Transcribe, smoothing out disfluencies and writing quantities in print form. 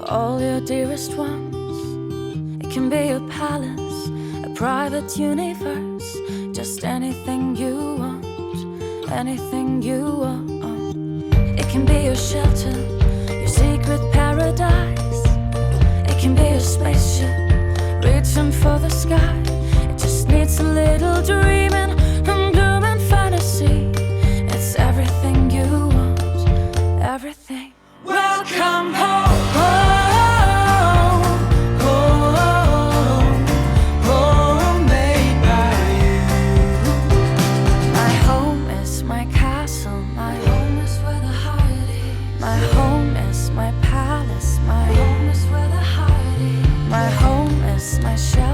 all your dearest ones. It can be a palace, a private universe, just anything you want, anything you want. It can be your shelter, your secret paradise. It can be a spaceship, reaching for the sky. It just needs a little dreaming and gloom and fantasy. It's everything you want, everything. Welcome home. My shelter.